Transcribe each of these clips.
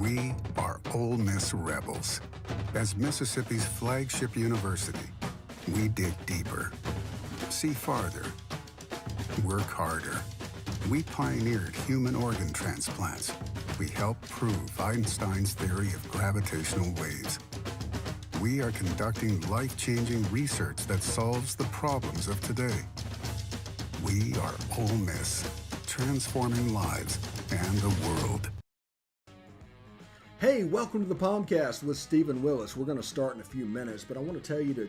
We are Ole Miss Rebels. As Mississippi's flagship university, we dig deeper, see farther, work harder. We pioneered human organ transplants. We helped prove Einstein's theory of gravitational waves. We are conducting life-changing research that solves the problems of today. We are Ole Miss, transforming lives and the world. Hey, welcome to the POMcast with Stephen Willis. We're going to start in a few minutes, but I want to tell you to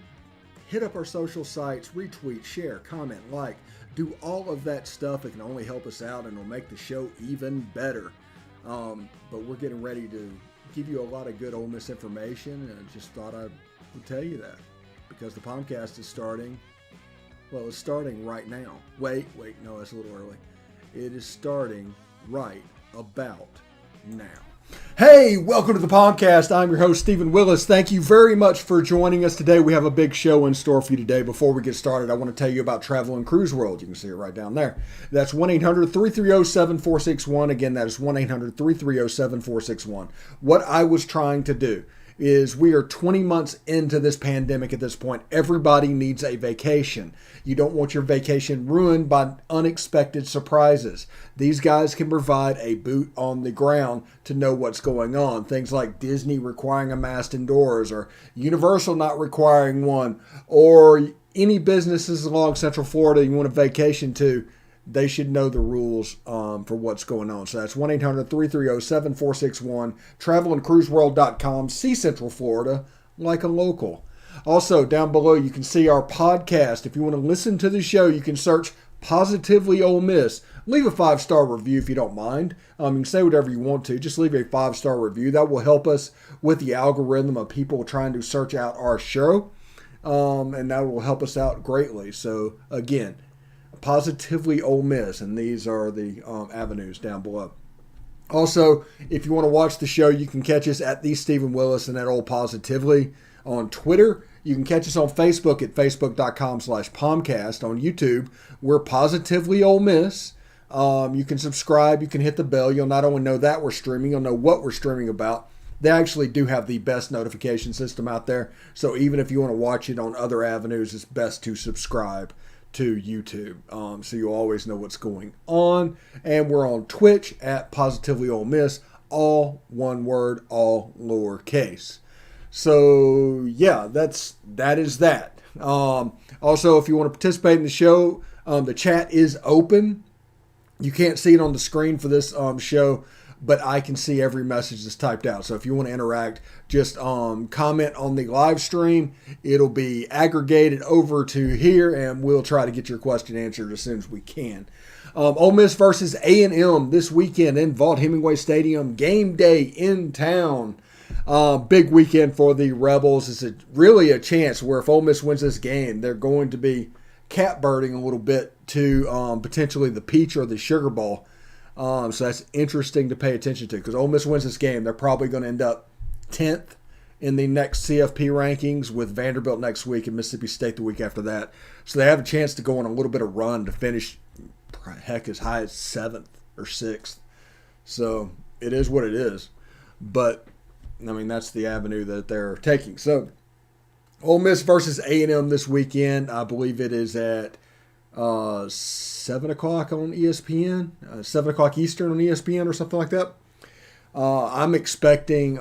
hit up our social sites, retweet, share, comment, like, do all of that stuff. It can only help us out and it'll make the show even better. But we're getting ready to give you a lot of good Ole Miss information, and I just thought I would tell you that because the POMcast is starting. Well, it's starting right now. Wait, no, that's a little early. It is starting right about now. Hey, welcome to the POMcast. I'm your host, Stephen Willis. Thank you very much for joining us today. We have a big show in store for you today. Before we get started, I want to tell you about Travel and Cruise World. You can see it right down there. That's 1-800-330-7461. Again, that is 1-800-330-7461. What I was trying to do is we are 20 months into this pandemic at this point. Everybody needs a vacation. You don't want your vacation ruined by unexpected surprises. These guys can provide a boot on the ground to know what's going on. Things like Disney requiring a mask indoors, or Universal not requiring one, or any businesses along Central Florida you want a vacation to. They should know the rules for what's going on. So that's 1-800-330-7461, travelandcruiseworld.com. See Central Florida like a local. Also, down below, you can see our podcast. If you want to listen to the show, you can search Positively Ole Miss. Leave a 5-star review if you don't mind. You can say whatever you want to. Just leave a 5-star review. That will help us with the algorithm of people trying to search out our show. And that will help us out greatly. So, again, Positively Ole Miss, and these are the avenues down below. Also, if you want to watch the show, you can catch us at the Stephen Willis and at Old Positively on Twitter. You can catch us on Facebook at facebook.com/POMcast. On YouTube, we're Positively Ole Miss. You can subscribe. You can hit the bell. You'll not only know that we're streaming, you'll know what we're streaming about. They actually do have the best notification system out there. So even if you want to watch it on other avenues, it's best to subscribe to YouTube, so you'll always know what's going on. And we're on Twitch at Positively Ole Miss, all one word, all lowercase. So yeah, that is that. Also, if you want to participate in the show, the chat is open. You can't see it on the screen for this show, but I can see every message that's typed out. So if you want to interact, just comment on the live stream. It'll be aggregated over to here, and we'll try to get your question answered as soon as we can. Ole Miss versus A&M this weekend in Vaught-Hemingway Stadium. Game day in town. Big weekend for the Rebels. It's really a chance where if Ole Miss wins this game, they're going to be catbirding a little bit to potentially the Peach or the Sugar Bowl. So that's interesting to pay attention to, because Ole Miss wins this game. They're probably going to end up 10th in the next CFP rankings, with Vanderbilt next week and Mississippi State the week after that. So they have a chance to go on a little bit of run to finish, heck, as high as 7th or 6th. So it is what it is. But, I mean, that's the avenue that they're taking. So Ole Miss versus A&M this weekend. I believe it is at 7 o'clock on ESPN, 7 o'clock Eastern on ESPN or something like that. I'm expecting,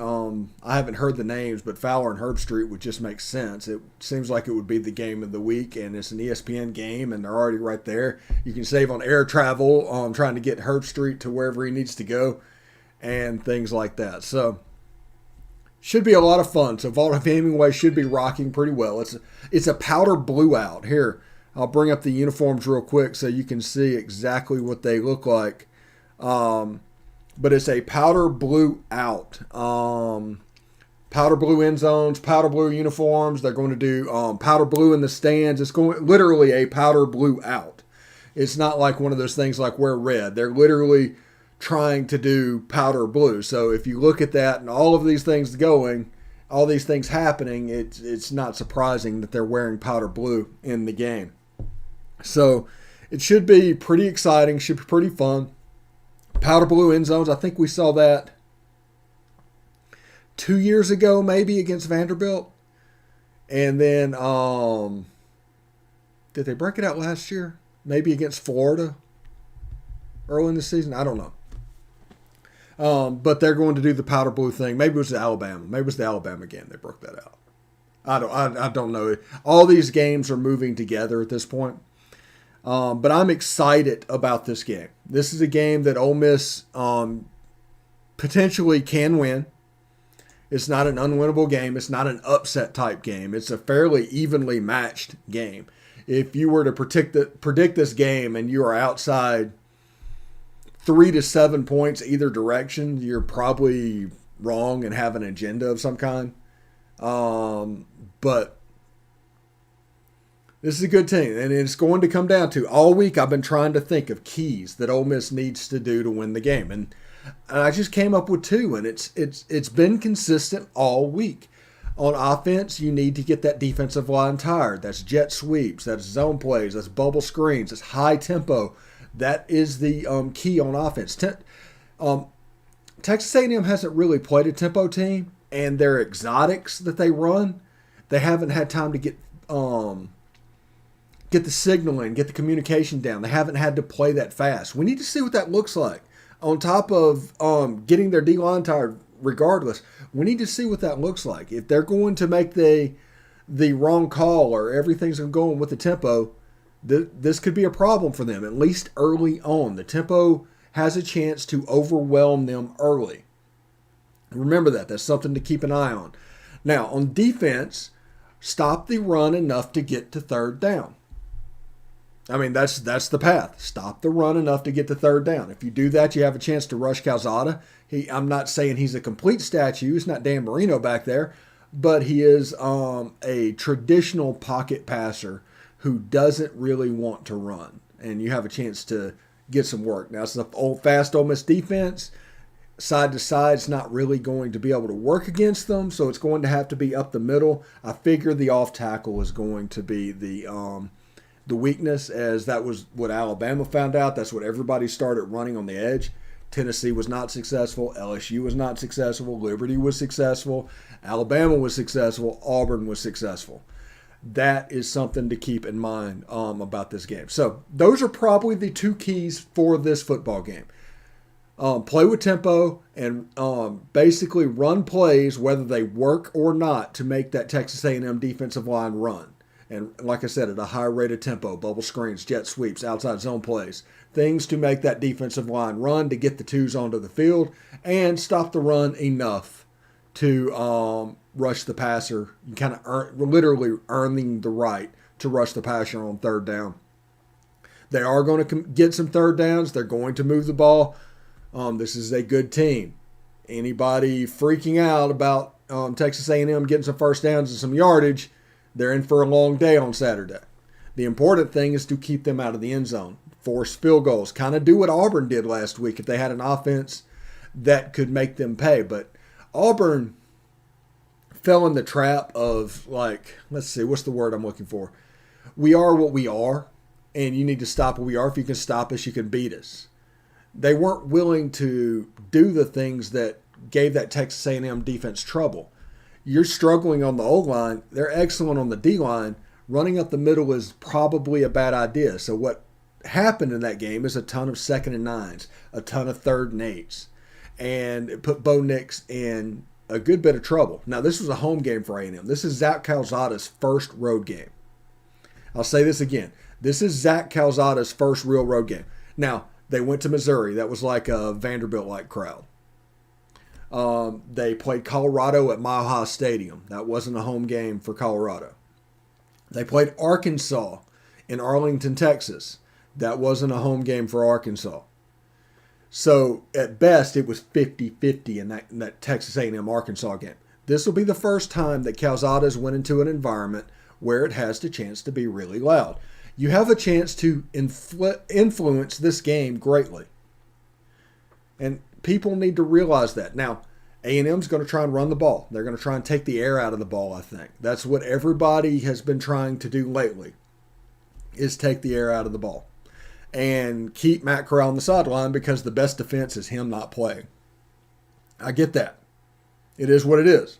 I haven't heard the names, but Fowler and Herbstreit would just make sense. It seems like it would be the game of the week, and it's an ESPN game, and they're already right there. You can save on air travel, trying to get Herbstreit to wherever he needs to go, and things like that. So, should be a lot of fun. So, Vaught-Hemingway should be rocking pretty well. It's a powder blue out. Here, I'll bring up the uniforms real quick so you can see exactly what they look like. But it's a powder blue out. Powder blue end zones, powder blue uniforms. They're going to do powder blue in the stands. It's going literally a powder blue out. It's not like one of those things like wear red. They're literally trying to do powder blue. So if you look at that and all of these things going, all these things happening, it's not surprising that they're wearing powder blue in the game. So it should be pretty exciting, should be pretty fun. Powder blue end zones, I think we saw that 2 years ago, maybe against Vanderbilt. And then, did they break it out last year? Maybe against Florida early in the season? I don't know. But they're going to do the powder blue thing. Maybe it was Alabama. Maybe it was the Alabama game they broke that out. I don't know. All these games are moving together at this point. But I'm excited about this game. This is a game that Ole Miss potentially can win. It's not an unwinnable game. It's not an upset type game. It's a fairly evenly matched game. If you were to predict this game and you are outside 3 to 7 points either direction, you're probably wrong and have an agenda of some kind. But this is a good team, and it's going to come down to, all week I've been trying to think of keys that Ole Miss needs to do to win the game, and I just came up with 2, and it's been consistent all week. On offense, you need to get that defensive line tired. That's jet sweeps, that's zone plays, that's bubble screens, that's high tempo. That is the key on offense. Texas A&M hasn't really played a tempo team, and their exotics that they run, they haven't had time to get the signaling, get the communication down. They haven't had to play that fast. We need to see what that looks like. On top of getting their D-line tired regardless, we need to see what that looks like. If they're going to make the wrong call or everything's going with the tempo, this could be a problem for them, at least early on. The tempo has a chance to overwhelm them early. Remember that. That's something to keep an eye on. Now, on defense, stop the run enough to get to third down. I mean, that's the path. Stop the run enough to get to third down. If you do that, you have a chance to rush Calzada. I'm not saying he's a complete statue. He's not Dan Marino back there, but he is a traditional pocket passer who doesn't really want to run, and you have a chance to get some work. Now, it's the fast Ole Miss defense. Side to side is not really going to be able to work against them, so it's going to have to be up the middle. I figure the off tackle is going to be the weakness, as that was what Alabama found out. That's what everybody started running on the edge. Tennessee was not successful. LSU was not successful. Liberty was successful. Alabama was successful. Auburn was successful. That is something to keep in mind about this game. So those are probably the 2 keys for this football game. Play with tempo and basically run plays, whether they work or not, to make that Texas A&M defensive line run. And like I said, at a high rate of tempo, bubble screens, jet sweeps, outside zone plays, things to make that defensive line run, to get the twos onto the field and stop the run enough to rush the passer. You kind of literally earning the right to rush the passer on third down. They are going to get some third downs. They're going to move the ball. This is a good team. Anybody freaking out about Texas A&M getting some first downs and some yardage, they're in for a long day on Saturday. The important thing is to keep them out of the end zone. Force field goals. Kind of do what Auburn did last week if they had an offense that could make them pay. But Auburn fell in the trap of, let's see, what's the word I'm looking for? We are what we are, and you need to stop what we are. If you can stop us, you can beat us. They weren't willing to do the things that gave that Texas A&M defense trouble. You're struggling on the O-line. They're excellent on the D-line. Running up the middle is probably a bad idea. So what happened in that game is a ton of 2nd and 9s, a ton of 3rd and 8s, and it put Bo Nix in a good bit of trouble. Now, this was a home game for A&M. This is Zach Calzada's first road game. I'll say this again. This is Zach Calzada's first real road game. Now, they went to Missouri. That was like a Vanderbilt-like crowd. They played Colorado at Mile High Stadium. That wasn't a home game for Colorado. They played Arkansas in Arlington, Texas. That wasn't a home game for Arkansas. So at best, it was 50-50 in that Texas A&M Arkansas game. This will be the first time that Calzada's went into an environment where it has the chance to be really loud. You have a chance to influence this game greatly. And people need to realize that. Now, A&M's going to try and run the ball. They're going to try and take the air out of the ball, I think. That's what everybody has been trying to do lately, is take the air out of the ball. And keep Matt Corral on the sideline, because the best defense is him not playing. I get that. It is what it is.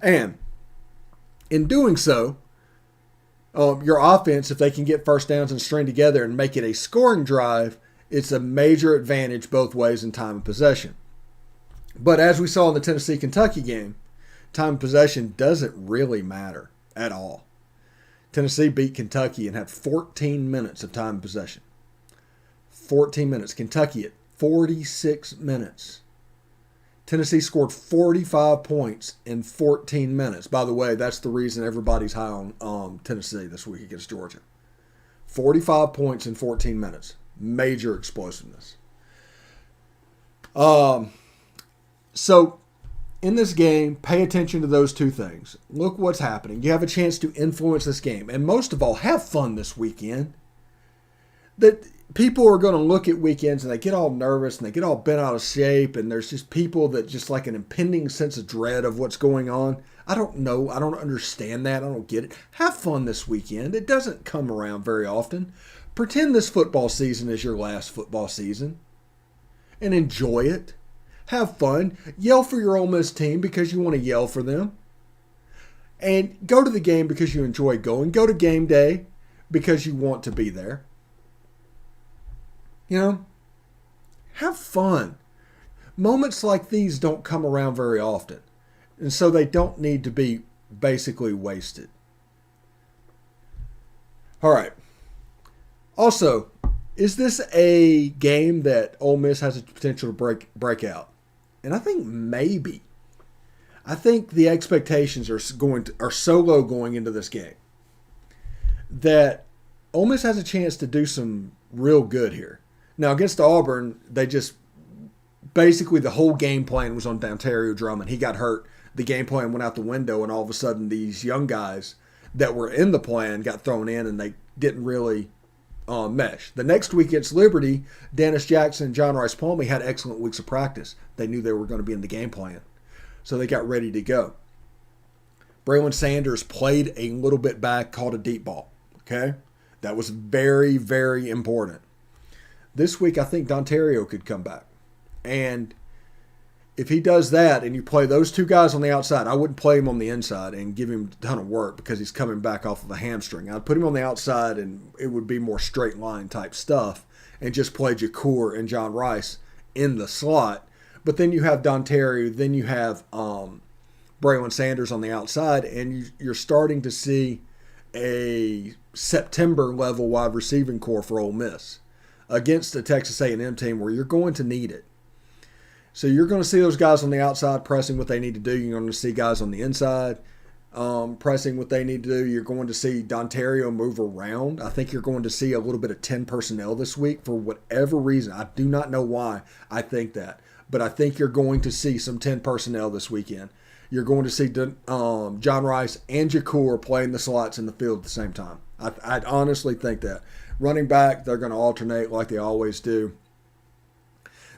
And in doing so, your offense, if they can get first downs and string together and make it a scoring drive, it's a major advantage both ways in time of possession. But as we saw in the Tennessee-Kentucky game, time of possession doesn't really matter at all. Tennessee beat Kentucky and had 14 minutes of time of possession. 14 minutes. Kentucky at 46 minutes. Tennessee scored 45 points in 14 minutes. By the way, that's the reason everybody's high on Tennessee this week against Georgia. 45 points in 14 minutes. Major explosiveness. So, in this game, pay attention to those two things. Look what's happening. You have a chance to influence this game. And most of all, have fun this weekend. That people are going to look at weekends and they get all nervous and they get all bent out of shape, and there's just people that just like an impending sense of dread of what's going on. I don't know. I don't understand that. I don't get it. Have fun this weekend. It doesn't come around very often. Pretend this football season is your last football season and enjoy it. Have fun. Yell for your Ole Miss team because you want to yell for them. And go to the game because you enjoy going. Go to game day because you want to be there. You know, have fun. Moments like these don't come around very often. And so they don't need to be basically wasted. All right. Also, is this a game that Ole Miss has a potential to break out? And I think maybe. I think the expectations are so low going into this game that Ole Miss has a chance to do some real good here. Now, against Auburn, they just basically the whole game plan was on Dontario Drummond. He got hurt. The game plan went out the window, and all of a sudden these young guys that were in the plan got thrown in, and they didn't really mesh. The next week against Liberty, Dennis Jackson and John Rice Plumlee had excellent weeks of practice. They knew they were going to be in the game plan, so they got ready to go. Braylon Sanders played a little bit back, caught a deep ball. Okay? That was very, very important. This week, I think Dontario could come back. And if he does that and you play those two guys on the outside, I wouldn't play him on the inside and give him a ton of work because he's coming back off of a hamstring. I'd put him on the outside and it would be more straight line type stuff and just play Jacour and John Rice in the slot. But then you have Dontario, then you have Braylon Sanders on the outside, and you're starting to see a September-level wide receiving core for Ole Miss against the Texas A&M team where you're going to need it. So you're going to see those guys on the outside pressing what they need to do. You're going to see guys on the inside pressing what they need to do. You're going to see Dontario move around. I think you're going to see a little bit of 10 personnel this week for whatever reason. I do not know why I think that, but I think you're going to see some 10 personnel this weekend. You're going to see John Rice and Jacour playing the slots in the field at the same time. I honestly think that. Running back, they're going to alternate like they always do.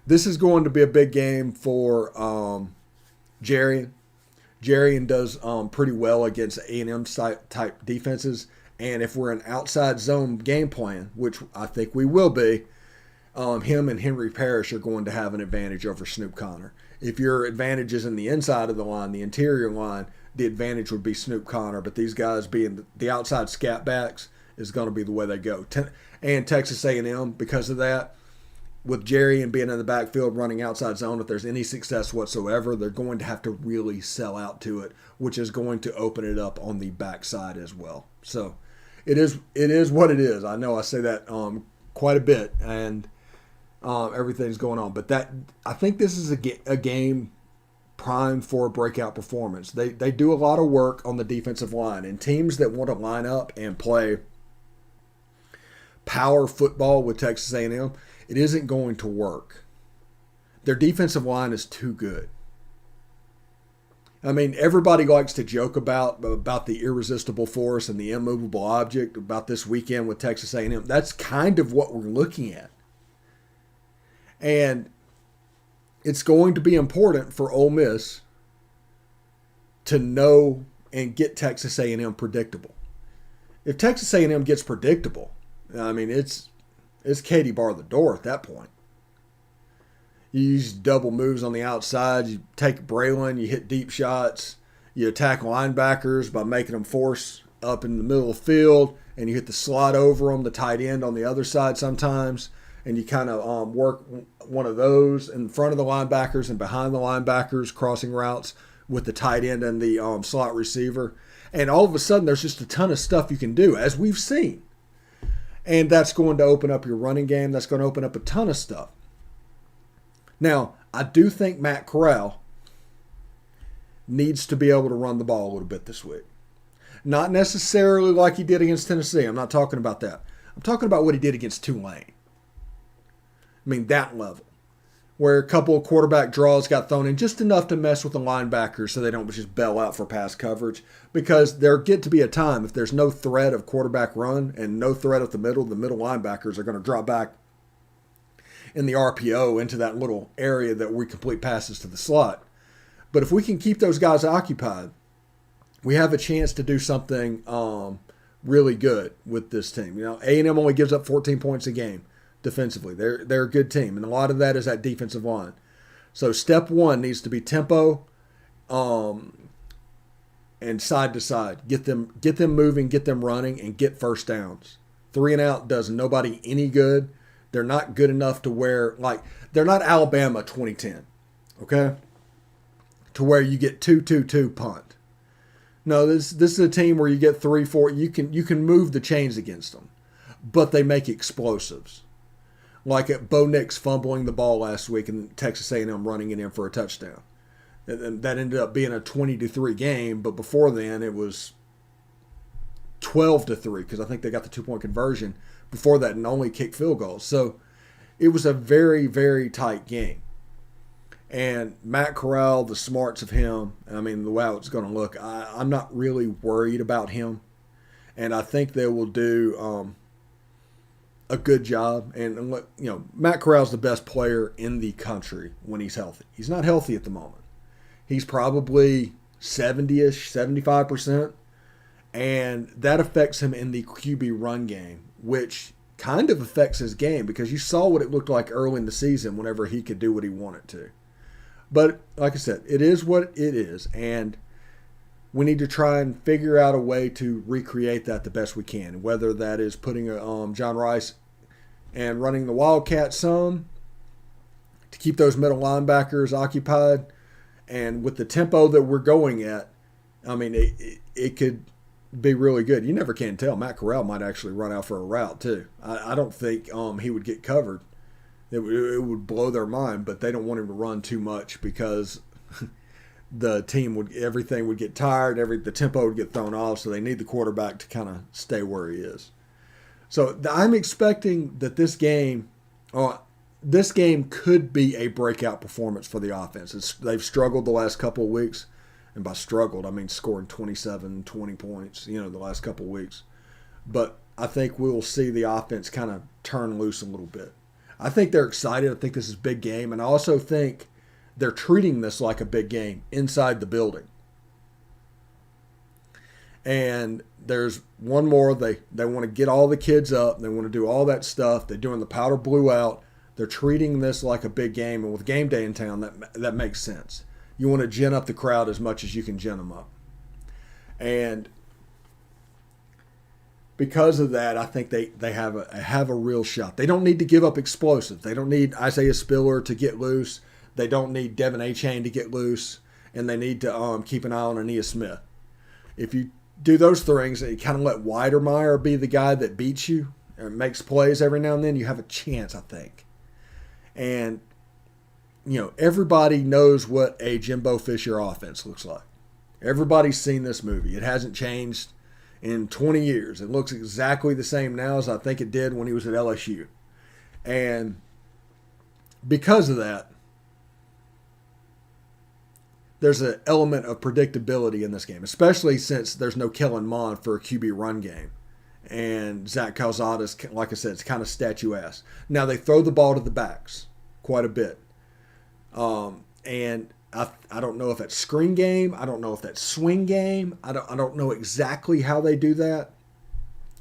This is going to be a big game for Jarian. Jarian does pretty well against A&M type defenses. And if we're an outside zone game plan, which I think we will be, him and Henry Parrish are going to have an advantage over Snoop Connor. If your advantage is in the inside of the line, the interior line, the advantage would be Snoop Connor. But these guys being the outside scat backs is going to be the way they go. And Texas A&M, because of that, with Jerry and being in the backfield running outside zone, if there's any success whatsoever, they're going to have to really sell out to it, which is going to open it up on the backside as well. So it is what it is. I know I say that quite a bit, and everything's going on. But I think this is a game primed for a breakout performance. They do a lot of work on the defensive line, and teams that want to line up and play power football with Texas A&M, it isn't going to work. Their defensive line is too good. I mean, everybody likes to joke about the irresistible force and the immovable object about this weekend with Texas A&M. That's kind of what we're looking at. And it's going to be important for Ole Miss to know and get Texas A&M predictable. If Texas A&M gets predictable, I mean, it's Katie bar the door at that point. You use double moves on the outside. You take Braylon, you hit deep shots. You attack linebackers by making them force up in the middle of the field, and you hit the slot over them, the tight end on the other side sometimes, and you kind of work one of those in front of the linebackers and behind the linebackers, crossing routes with the tight end and the slot receiver. And all of a sudden, there's just a ton of stuff you can do, as we've seen. And that's going to open up your running game. That's going to open up a ton of stuff. Now, I do think Matt Corral needs to be able to run the ball a little bit this week. Not necessarily like he did against Tennessee. I'm not talking about that. I'm talking about what he did against Tulane. I mean, that level. Where a couple of quarterback draws got thrown in just enough to mess with the linebackers so they don't just bail out for pass coverage. Because there get to be a time, if there's no threat of quarterback run and no threat at the middle linebackers are going to drop back in the RPO into that little area that we complete passes to the slot. But if we can keep those guys occupied, we have a chance to do something really good with this team. You know, A&M only gives up 14 points a game defensively. They're a good team, and a lot of that is that defensive line. So step one needs to be tempo, and side to side. Get them moving, get them running, and get first downs. 3 and out does nobody any good. They're not good enough to where, like, they're not Alabama 2010, okay? To where you get 2-2-2 punt. No, this is a team where you get 3-4. You can move the chains against them, but they make explosives. Like at Bo Nix fumbling the ball last week and Texas A&M running it in for a touchdown. And that ended up being a 20-3 game, but before then it was 12-3 because I think they got the 2-point conversion before that and only kicked field goals. So it was a very, very tight game. And Matt Corral, the smarts of him, I mean, the way it's going to look, I'm not really worried about him. And I think they will do a good job. And look, you know, Matt Corral's the best player in the country when he's healthy. He's not healthy at the moment. He's probably 70-ish, 75%. And that affects him in the QB run game, which kind of affects his game because you saw what it looked like early in the season whenever he could do what he wanted to. But like I said, it is what it is. And we need to try and figure out a way to recreate that the best we can, whether that is putting John Rice and running the Wildcat some to keep those middle linebackers occupied. And with the tempo that we're going at, I mean, it could be really good. You never can tell. Matt Corral might actually run out for a route too. I don't think he would get covered. It would blow their mind, but they don't want him to run too much because the team everything would get tired, the tempo would get thrown off, so they need the quarterback to kind of stay where he is. So I'm expecting that this game could be a breakout performance for the offense. They've struggled the last couple of weeks, and by struggled, I mean scoring 27, 20 points, the last couple of weeks. But I think we'll see the offense kind of turn loose a little bit. I think they're excited. I think this is a big game. And I also think they're treating this like a big game inside the building. And there's one more. They want to get all the kids up. They want to do all that stuff. They're doing the powder blue out. They're treating this like a big game. And with game day in town, that makes sense. You want to gin up the crowd as much as you can gin them up. And because of that, I think they have a real shot. They don't need to give up explosive. They don't need Isaiah Spiller to get loose. They don't need Devin Achane to get loose. And they need to keep an eye on Ainias Smith. If you do those things, you kind of let Weidermeyer be the guy that beats you and makes plays every now and then, you have a chance, I think. And, everybody knows what a Jimbo Fisher offense looks like. Everybody's seen this movie. It hasn't changed in 20 years. It looks exactly the same now as I think it did when he was at LSU. And because of that, there's an element of predictability in this game, especially since there's no Kellen Mond for a QB run game. And Zach Calzada's, like I said, it's kind of statuesque. Now, they throw the ball to the backs quite a bit. And I don't know if that's screen game. I don't know if that's swing game. I don't know exactly how they do that,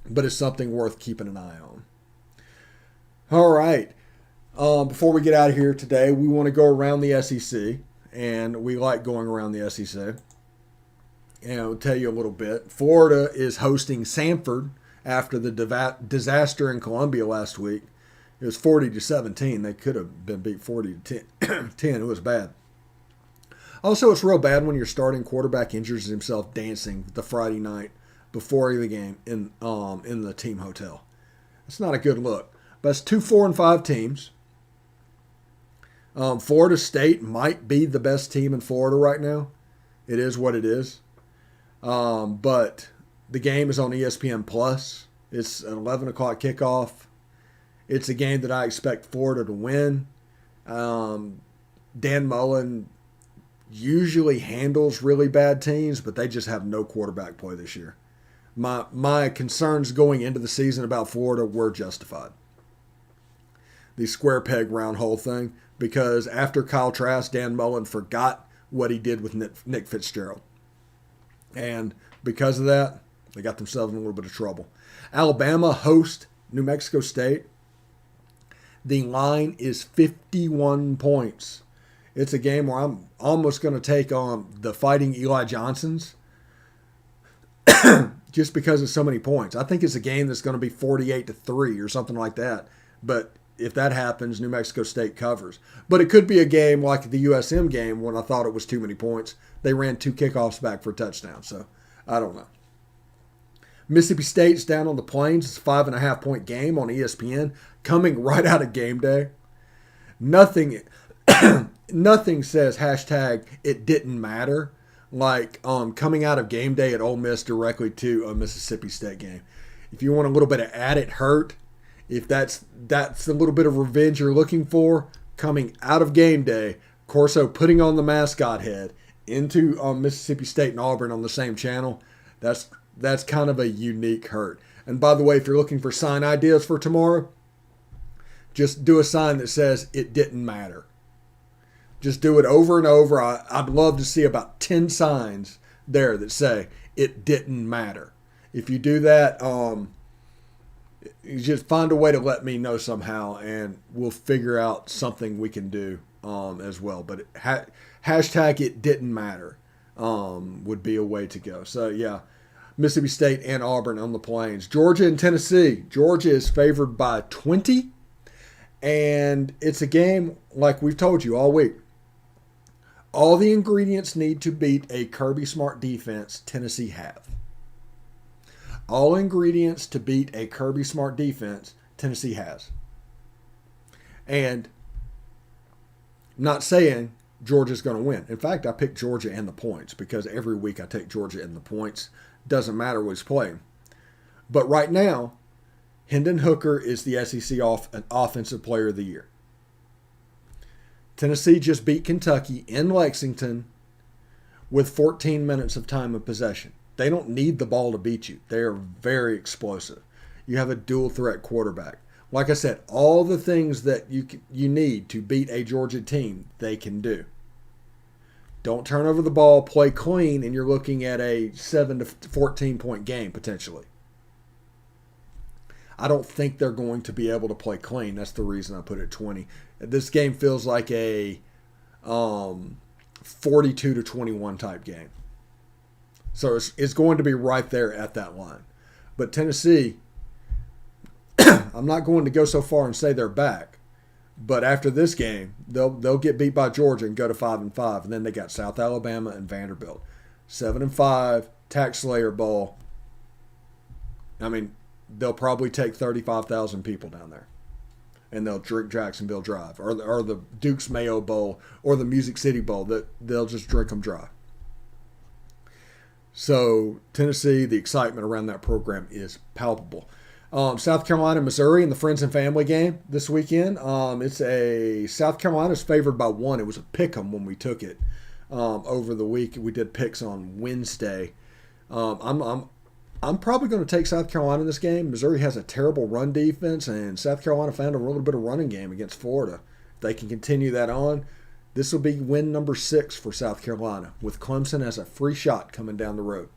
but it's something worth keeping an eye on. All right. Before we get out of here today, we want to go around the SEC, and we like going around the SEC. And I'll tell you a little bit. Florida is hosting Samford after the disaster in Columbia last week. It was 40-17. They could have been beat 40-10. It was bad. Also, it's real bad when your starting quarterback injures himself dancing the Friday night before the game in the team hotel. It's not a good look. But it's 2 4-5 teams. Florida State might be the best team in Florida right now. It is what it is. But the game is on ESPN Plus. It's an 11 o'clock kickoff. It's a game that I expect Florida to win. Dan Mullen usually handles really bad teams, but they just have no quarterback play this year. My concerns going into the season about Florida were justified. The square peg round hole thing, because after Kyle Trask, Dan Mullen forgot what he did with Nick Fitzgerald. And because of that, they got themselves in a little bit of trouble. Alabama hosts New Mexico State. The line is 51 points. It's a game where I'm almost going to take on the Fighting Eli Johnsons just because of so many points. I think it's a game that's going to be 48-3 or something like that. But if that happens, New Mexico State covers. But it could be a game like the USM game when I thought it was too many points. They ran 2 kickoffs back for a touchdown, so I don't know. Mississippi State's down on the Plains. It's a 5.5 point game on ESPN, coming right out of game day. Nothing says hashtag it didn't matter like coming out of game day at Ole Miss directly to a Mississippi State game. If you want a little bit of added hurt, if that's a little bit of revenge you're looking for, coming out of game day, Corso putting on the mascot head into Mississippi State and Auburn on the same channel, that's kind of a unique hurt. And by the way, if you're looking for sign ideas for tomorrow, just do a sign that says it didn't matter. Just do it over and over. I'd love to see about 10 signs there that say it didn't matter. If you do that, you just find a way to let me know somehow, and we'll figure out something we can do as well. But hashtag it didn't matter would be a way to go. So, yeah, Mississippi State and Auburn on the Plains. Georgia and Tennessee. Georgia is favored by 20, and it's a game like we've told you all week. All the ingredients need to beat a Kirby Smart defense Tennessee have. All ingredients to beat a Kirby Smart defense Tennessee has. And I'm not saying Georgia's going to win. In fact, I picked Georgia and the points because every week I take Georgia and the points. Doesn't matter who's playing. But right now, Hendon Hooker is the SEC Offensive Player of the Year. Tennessee just beat Kentucky in Lexington with 14 minutes of time of possession. They don't need the ball to beat you. They are very explosive. You have a dual threat quarterback. Like I said, all the things that you need to beat a Georgia team, they can do. Don't turn over the ball, play clean, and you're looking at a 7 to 14 point game potentially. I don't think they're going to be able to play clean. That's the reason I put it 20. This game feels like a 42 to 21 type game. So it's going to be right there at that line. But Tennessee, I'm not going to go so far and say they're back. But after this game, they'll get beat by Georgia and go to 5-5. And then they got South Alabama and Vanderbilt. 7-5, Tax Slayer Bowl. I mean, they'll probably take 35,000 people down there. And they'll drink Jacksonville dry. Or the Duke's Mayo Bowl or the Music City Bowl. They'll just drink them dry. So Tennessee, the excitement around that program is palpable. South Carolina, Missouri in the Friends and Family game this weekend. South Carolina's favored by 1. It was a pick 'em when we took it over the week. We did picks on Wednesday. I'm probably going to take South Carolina in this game. Missouri has a terrible run defense, and South Carolina found a little bit of running game against Florida. If they can continue that on, this will be win number 6 for South Carolina, with Clemson as a free shot coming down the road.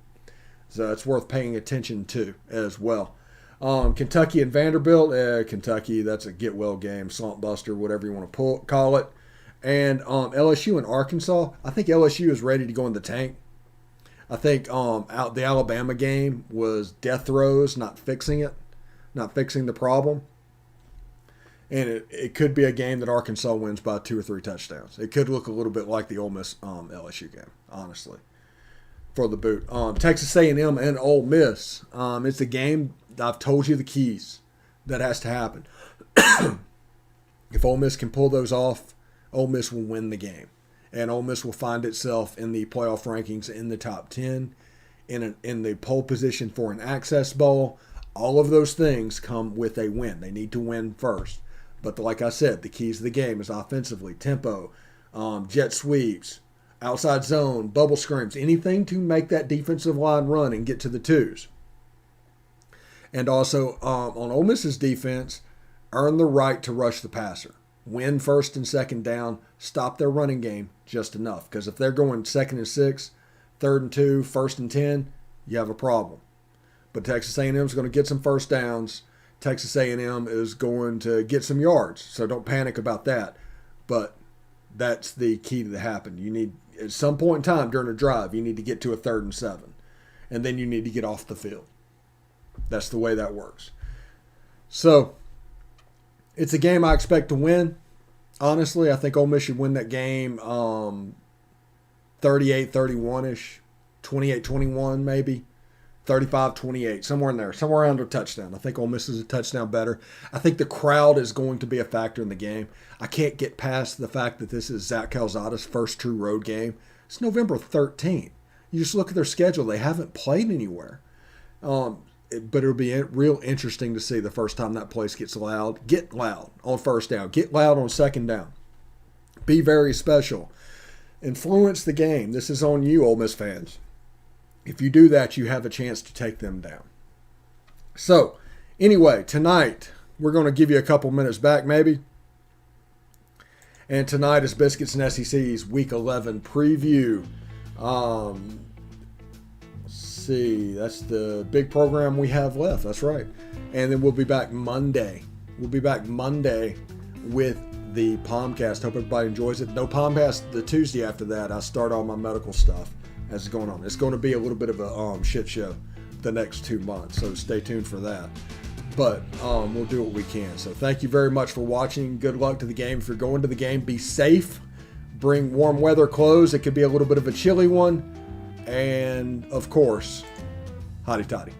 So it's worth paying attention to as well. Kentucky and Vanderbilt. Kentucky, that's a get well game, slump buster, whatever you want to call it. And LSU and Arkansas. I think LSU is ready to go in the tank. I think the Alabama game was death throes, not fixing it, not fixing the problem. And it could be a game that Arkansas wins by 2 or 3 touchdowns. It could look a little bit like the Ole Miss LSU game, honestly, for the boot. Texas A&M and Ole Miss. It's a game, I've told you the keys that has to happen. If Ole Miss can pull those off, Ole Miss will win the game. And Ole Miss will find itself in the playoff rankings in the top 10, in the pole position for an Access Bowl. All of those things come with a win. They need to win first. But like I said, the keys to the game is offensively, tempo, jet sweeps, outside zone, bubble screens, anything to make that defensive line run and get to the twos. And also on Ole Miss's defense, earn the right to rush the passer. Win first and second down, stop their running game just enough. Because if they're going 2nd and 6, 3rd and 2, 1st and 10, you have a problem. But Texas A&M is going to get some first downs. Texas A&M is going to get some yards, so don't panic about that. But that's the key to happen. You need, at some point in time during a drive, you need to get to a 3rd and 7, and then you need to get off the field. That's the way that works. So it's a game I expect to win. Honestly, I think Ole Miss should win that game 38-31-ish, 28-21 maybe. 35-28, somewhere in there, somewhere around a touchdown. I think Ole Miss is a touchdown better. I think the crowd is going to be a factor in the game. I can't get past the fact that this is Zach Calzada's first true road game. It's November 13th. You just look at their schedule. They haven't played anywhere. But it'll be real interesting to see the first time that place gets loud. Get loud on first down. Get loud on second down. Be very special. Influence the game. This is on you, Ole Miss fans. If you do that, you have a chance to take them down. So, anyway, tonight, we're going to give you a couple minutes back, maybe. And tonight is Biscuits and SEC's Week 11 preview. Let's see. That's the big program we have left. That's right. And then we'll be back Monday. We'll be back Monday with the POMcast. Hope everybody enjoys it. No POMcast the Tuesday after that. I start all my medical stuff as it's going on. It's going to be a little bit of a shit show the next 2 months, so stay tuned for that. But we'll do what we can. So thank you very much for watching. Good luck to the game. If you're going to the game, be safe. Bring warm weather clothes. It could be a little bit of a chilly one. And, of course, hotty toddy.